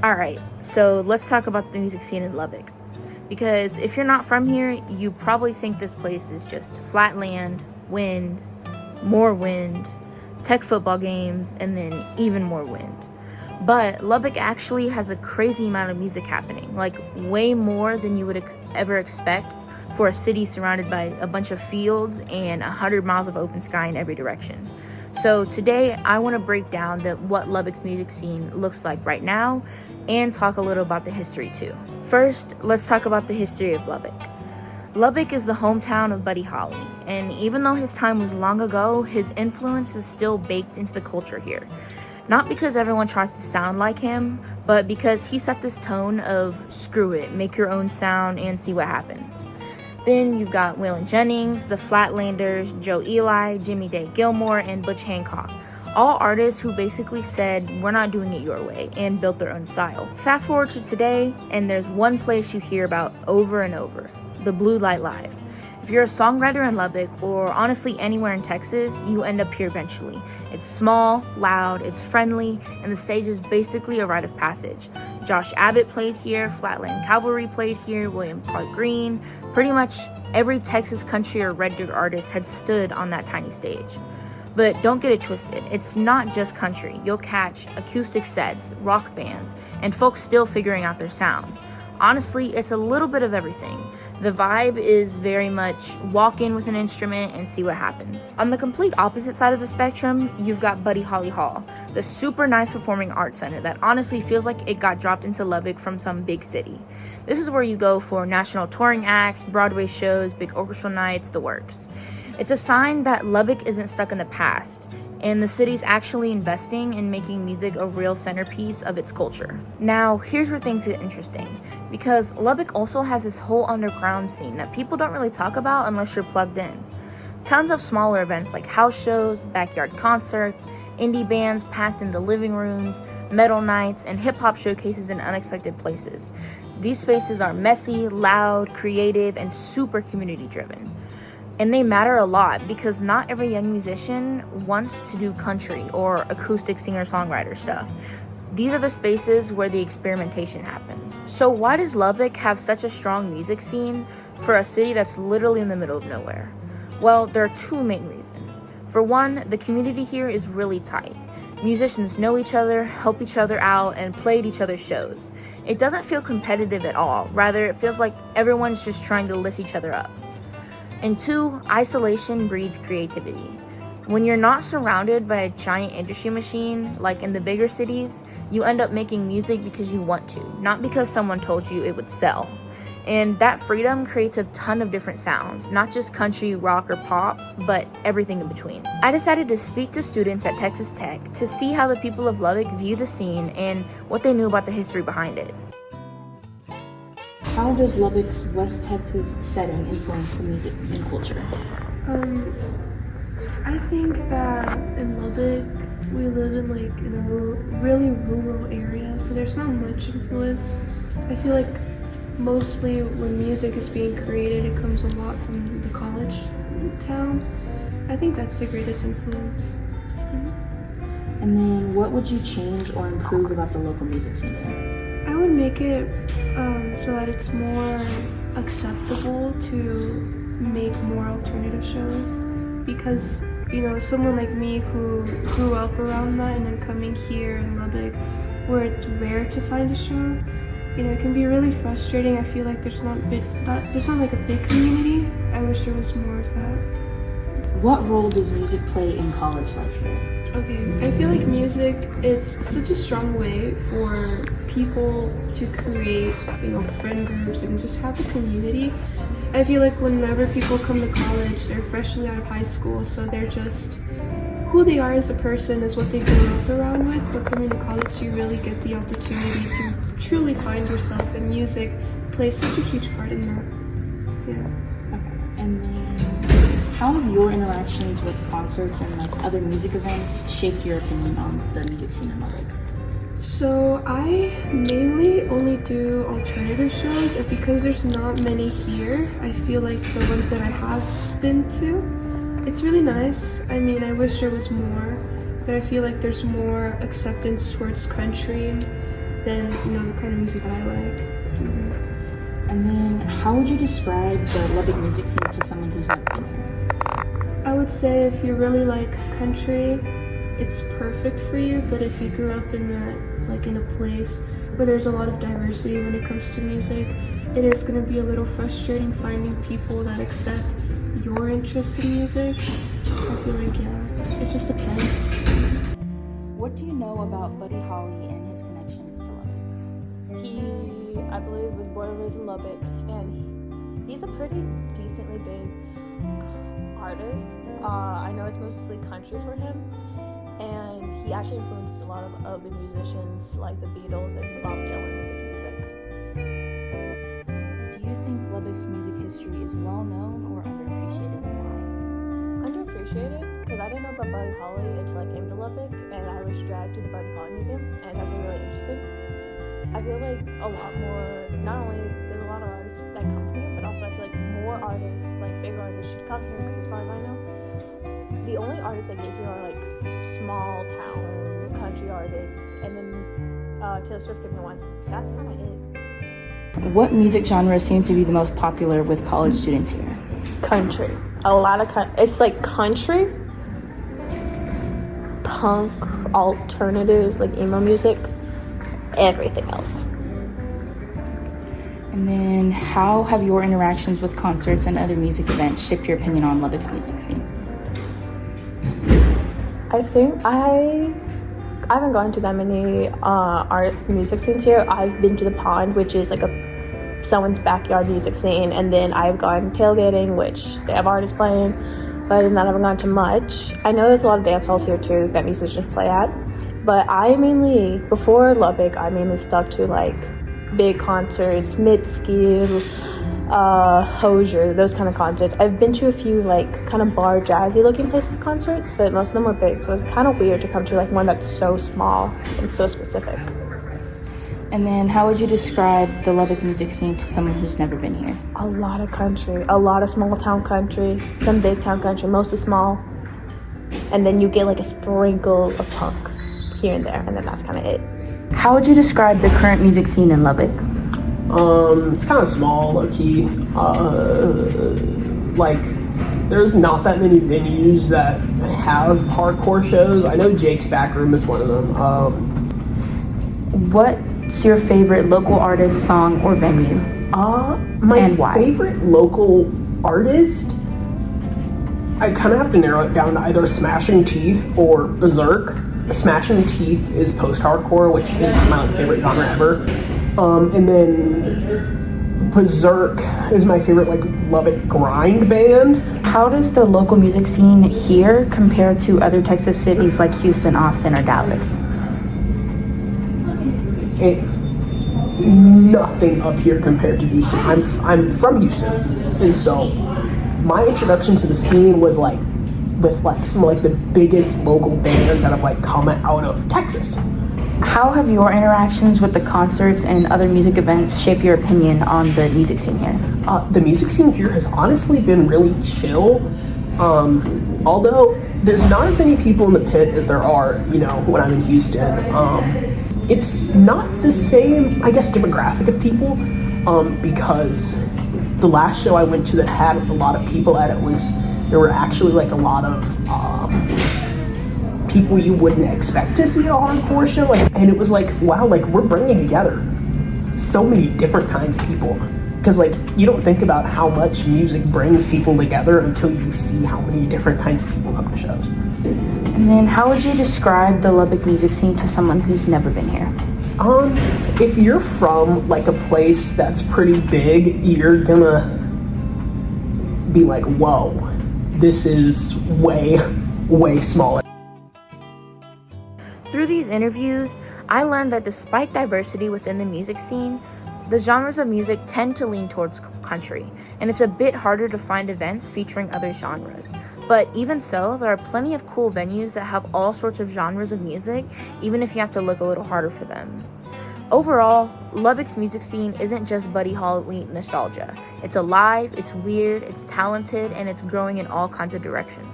Alright, so let's talk about the music scene in Lubbock. Because if you're not from here, you probably think this place is just flat land, wind, more wind, tech football games, and then even more wind. But Lubbock actually has a crazy amount of music happening, like way more than you would ever expect for a city surrounded by a bunch of fields and 100 miles of open sky in every direction. So today I want to break down what Lubbock's music scene looks like right now and talk a little about the history too. First, let's talk about the history of Lubbock. Lubbock is the hometown of Buddy Holly, and even though his time was long ago, his influence is still baked into the culture here. Not because everyone tries to sound like him, but because he set this tone of screw it, make your own sound and see what happens. Then you've got Waylon Jennings, the Flatlanders, Joe Ely, Jimmy Day Gilmore, and Butch Hancock. All artists who basically said, we're not doing it your way, and built their own style. Fast forward to today, and there's one place you hear about over and over, the Blue Light Live. If you're a songwriter in Lubbock, or honestly anywhere in Texas, you end up here eventually. It's small, loud, it's friendly, and the stage is basically a rite of passage. Josh Abbott played here, Flatland Cavalry played here, William Clark Green. Pretty much every Texas country or red dirt artist had stood on that tiny stage. But don't get it twisted, it's not just country. You'll catch acoustic sets, rock bands, and folks still figuring out their sounds. Honestly, it's a little bit of everything. The vibe is very much walk in with an instrument and see what happens. On the complete opposite side of the spectrum, you've got Buddy Holly Hall, the super nice performing arts center that honestly feels like it got dropped into Lubbock from some big city. This is where you go for national touring acts, Broadway shows, big orchestral nights, the works. It's a sign that Lubbock isn't stuck in the past, and the city's actually investing in making music a real centerpiece of its culture. Now, here's where things get interesting, because Lubbock also has this whole underground scene that people don't really talk about unless you're plugged in. Tons of smaller events like house shows, backyard concerts, indie bands packed into living rooms, metal nights, and hip-hop showcases in unexpected places. These spaces are messy, loud, creative, and super community-driven. And they matter a lot because not every young musician wants to do country or acoustic singer-songwriter stuff. These are the spaces where the experimentation happens. So why does Lubbock have such a strong music scene for a city that's literally in the middle of nowhere? Well, there are two main reasons. For one, the community here is really tight. Musicians know each other, help each other out, and play at each other's shows. It doesn't feel competitive at all. Rather, it feels like everyone's just trying to lift each other up. And two, isolation breeds creativity. When you're not surrounded by a giant industry machine, like in the bigger cities, you end up making music because you want to, not because someone told you it would sell. And that freedom creates a ton of different sounds, not just country, rock, or pop, but everything in between. I decided to speak to students at Texas Tech to see how the people of Lubbock view the scene and what they knew about the history behind it. How does Lubbock's West Texas setting influence the music and culture? I think that in Lubbock, we live in a really rural area, so there's not much influence. I feel like mostly when music is being created, it comes a lot from the college town. I think that's the greatest influence. And then what would you change or improve about the local music scene there? I would make it so that it's more acceptable to make more alternative shows, because someone like me who grew up around that and then coming here in Lubbock where it's rare to find a show, it can be really frustrating. I feel like there's not like a big community. I wish there was more of that. What role does music play in college life here? Okay, I feel like music, it's such a strong way for people to create, friend groups and just have a community. I feel like whenever people come to college, they're freshly out of high school, so they're just, who they are as a person is what they grew up around with, but coming to college, you really get the opportunity to truly find yourself, and music plays such a huge part in that. Yeah. Okay, and then how have your interactions with concerts and other music events shaped your opinion on the music scene in Lubbock? So I mainly only do alternative shows, and because there's not many here, I feel like the ones that I have been to, it's really nice. I mean, I wish there was more, but I feel like there's more acceptance towards country. than the kind of music that I like. And then, how would you describe the Lubbock music scene to someone who's not been here? I would say if you really like country, it's perfect for you. But if you grew up in a place where there's a lot of diversity when it comes to music, it is going to be a little frustrating finding people that accept your interest in music. I feel like, it just depends. What do you know about Buddy Holly and his connections to Lubbock? He, I believe, was born and raised in Lubbock, and he's a pretty decently big artist. I know it's mostly country for him, and he actually influenced a lot of other musicians like the Beatles and Bob Dylan with his music. Do you think Lubbock's music history is well known or underappreciated, and why? Underappreciated, because I didn't know about Buddy Holly until I came to Lubbock, and I was dragged to the Buddy Holly Museum, and it's actually really interesting. I feel like a lot more, not only there's a lot of artists that come from here, but also I feel like more artists, like big artists, should come here, because as far as I know, the only artists that get here are like small town country artists, and then Taylor Swift came here once. That's kind of it. What music genres seem to be the most popular with college students here? Country. A lot of it's like country, punk, alternative, like emo music, everything else. And then, how have your interactions with concerts and other music events shaped your opinion on Lubbock's music scene? I think I haven't gone to that many art music scenes here. I've been to the Pond, which is like someone's backyard music scene, and then I've gone tailgating, which they have artists playing, but other than that I haven't gone to much. I know there's a lot of dance halls here too that musicians play at, but before Lubbock, I mainly stuck to like big concerts, Mitski, Hozier, those kind of concerts. I've been to a few like kind of bar jazzy looking places concert, but most of them were big, so it's kind of weird to come to like one that's so small and so specific. And then, how would you describe the Lubbock music scene to someone who's never been here? A lot of country, a lot of small town country, some big town country, mostly small, and then you get like a sprinkle of punk here and there, and then that's kind of it. How would you describe the current music scene in Lubbock? It's kind of small, low-key. There's not that many venues that have hardcore shows. I know Jake's Back Room is one of them. What's your favorite local artist, song, or venue? My why? favorite local artist, I kind of have to narrow it down to either Smashing Teeth or Berserk. Smashing Teeth is post-hardcore, which is my favorite genre ever. And then Berserk is my favorite Lubbock grind band. How does the local music scene here compare to other Texas cities like Houston, Austin, or Dallas? Nothing up here compared to Houston. I'm from Houston, and so my introduction to the scene was with some of the biggest local bands that have come out of Texas. How have your interactions with the concerts and other music events shaped your opinion on the music scene here? The music scene here has honestly been really chill. Although there's not as many people in the pit as there are, when I'm in Houston. It's not the same, I guess, demographic of people, because the last show I went to that had a lot of people at it there were actually a lot of people you wouldn't expect to see at a hardcore show, and it was wow, we're bringing together so many different kinds of people, because you don't think about how much music brings people together until you see how many different kinds of people come to shows. And then how would you describe the Lubbock music scene to someone who's never been here? If you're from a place that's pretty big, you're gonna be whoa, this is way smaller. Through these interviews, I learned that despite diversity within the music scene, the genres of music tend to lean towards country, and it's a bit harder to find events featuring other genres. But even so, there are plenty of cool venues that have all sorts of genres of music, even if you have to look a little harder for them. Overall, Lubbock's music scene isn't just Buddy Holly nostalgia. It's alive, it's weird, it's talented, and it's growing in all kinds of directions.